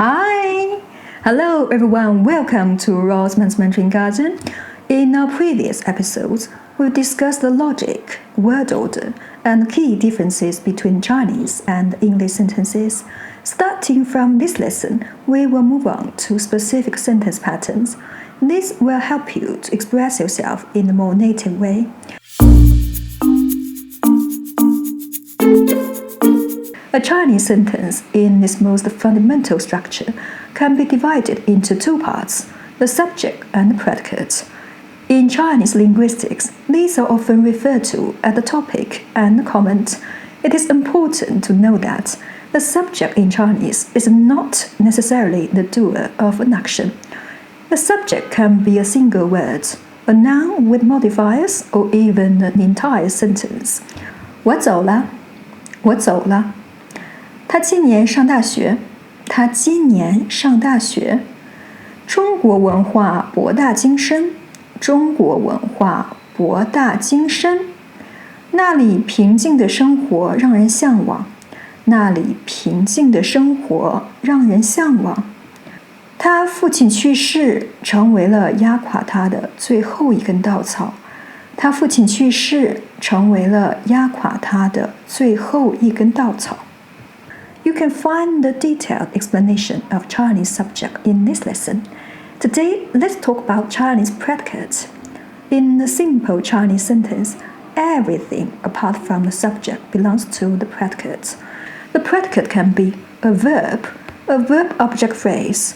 Hi! Hello everyone, welcome to Rosman's Mandarin Garden. In our previous episodes, we discussed the logic, word order, and key differences between Chinese and English sentences. Starting from this lesson, we will move on to specific sentence patterns. This will help you to express yourself in a more native way. A Chinese sentence in its most fundamental structure can be divided into two parts, the subject and the predicate. In Chinese linguistics, these are often referred to as the topic and the comment. It is important to know that the subject in Chinese is not necessarily the doer of an action. The subject can be a single word, a noun with modifiers, or even an entire sentence. 我走了，我走了。他今年上大学，他今年上大学。中国文化博大精深，中国文化博大精深。那里平静的生活让人向往，那里平静的生活让人向往。他父亲去世，成为了压垮他的最后一根稻草。他父亲去世，成为了压垮他的最后一根稻草。You can find the detailed explanation of Chinese subject in this lesson. Today, let's talk about Chinese predicates. In a simple Chinese sentence, everything apart from the subject belongs to the predicate. The predicate can be a verb-object phrase,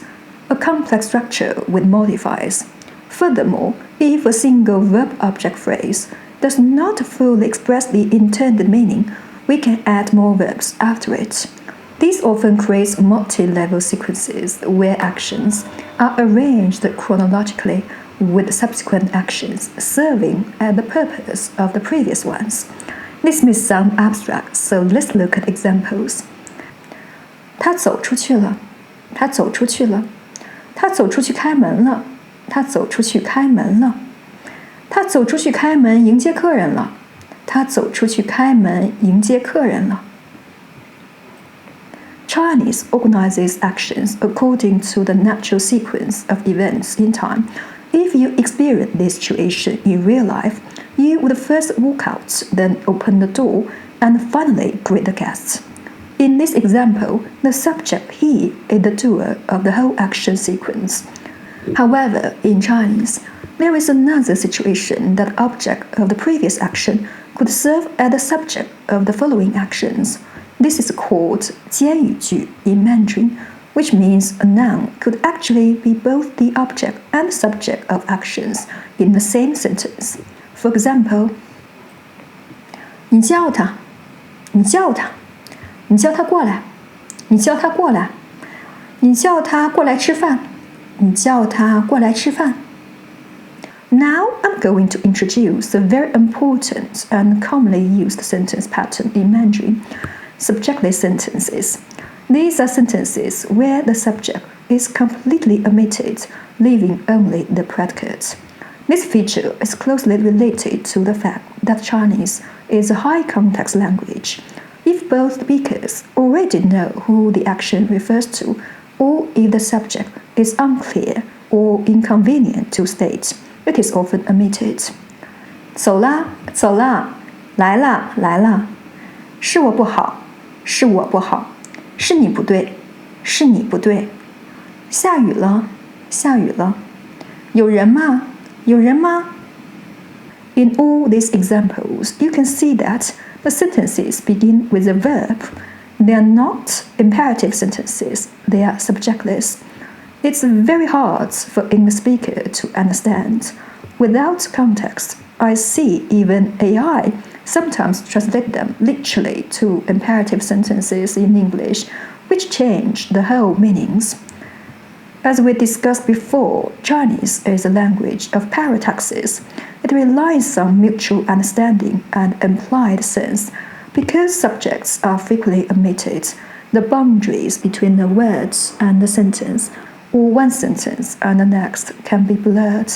a complex structure with modifiers. Furthermore, if a single verb-object phrase does not fully express the intended meaning, we can add more verbs after it. This often creates multi-level sequences where actions are arranged chronologically with subsequent actions serving as the purpose of the previous ones. This may sound abstract, so let's look at examples. 他走出去了，他走出去了，他走出去开门了，他走出去开门了，他走出去开门迎接客人了，他走出去开门迎接客人了。Chinese organizes actions according to the natural sequence of events in time. If you experience this situation in real life, you would first walk out, then open the door, and finally greet the guests. In this example, the subject he is the doer of the whole action sequence. However, in Chinese, there is another situation that object of the previous action could serve as the subject of the following actions. This is called 间语句 in Mandarin, which means a noun could actually be both the object and subject of actions in the same sentence. For example, 你叫他，你叫他，你叫他过来，你叫他过来，你叫他过来吃饭，你叫他过来吃饭。Now I'm going to introduce a very important and commonly used sentence pattern in Mandarin. Subjectless sentences. These are sentences where the subject is completely omitted, leaving only the predicate. This feature is closely related to the fact that Chinese is a high context language. If both speakers already know who the action refers to, or if the subject is unclear or inconvenient to state, it is often omitted. 走啦，走啦，来啦，来啦，是我不好。是我不好，是你不对，是你不对。下雨了，下雨了。有人吗？有人吗？ In all these examples, you can see that the sentences begin with a verb. They are not imperative sentences, they are subjectless. It's very hard for English speaker to understand. Without context, I see even AI sometimes translate them literally to imperative sentences in English, which change the whole meanings. As we discussed before, Chinese is a language of paradoxes. It relies on mutual understanding and implied sense. Because subjects are frequently omitted, the boundaries between the words and the sentence, or one sentence and the next, can be blurred.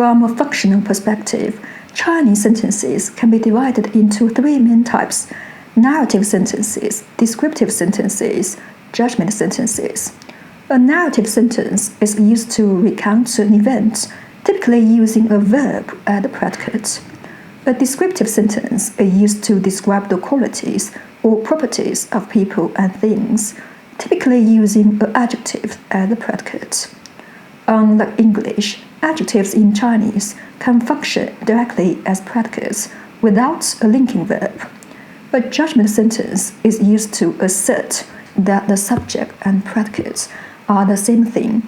From a functional perspective, Chinese sentences can be divided into three main types: narrative sentences, descriptive sentences, judgment sentences. A narrative sentence is used to recount an event, typically using a verb as the predicate. A descriptive sentence is used to describe the qualities or properties of people and things, typically using an adjective as the predicate. Unlike English, adjectives in Chinese can function directly as predicates without a linking verb. A judgment sentence is used to assert that the subject and predicates are the same thing.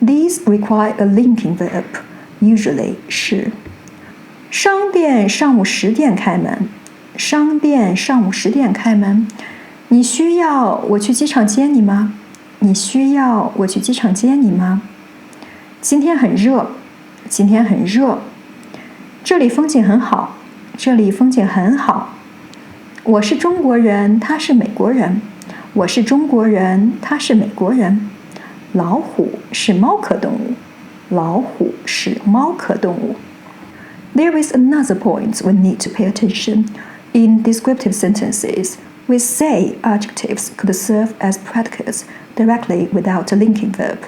These require a linking verb, usually 是。商店上午10点开门。商店上午10点开门。你需要我去机场接你吗？你需要我去机场接你吗？今天很热。今天很热。这里风景很好。这里风景很好。我是中国人，他是美国人。我是中国人，他是美国人。老虎是猫科动物。老虎是猫科动物。There is another point we need to pay attention. In descriptive sentences, we say adjectives could serve as predicates directly without a linking verb.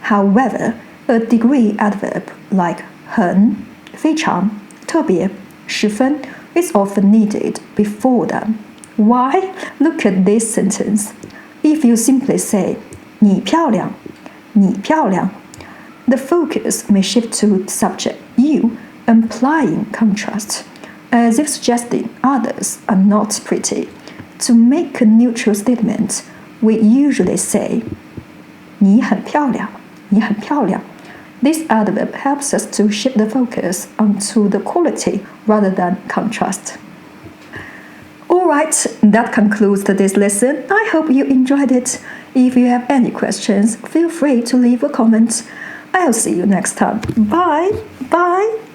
However, a degree adverb like 很、非常、特别、十分 is often needed before them. Why? Look at this sentence. If you simply say 你漂亮，你漂亮, the focus may shift to the subject you, implying contrast, as if suggesting others are not pretty. To make a neutral statement, we usually say 你很漂亮，你很漂亮. This adverb helps us to shift the focus onto the quality rather than contrast. Alright, that concludes today's lesson. I hope you enjoyed it. If you have any questions, feel free to leave a comment. I'll see you next time. Bye! Bye!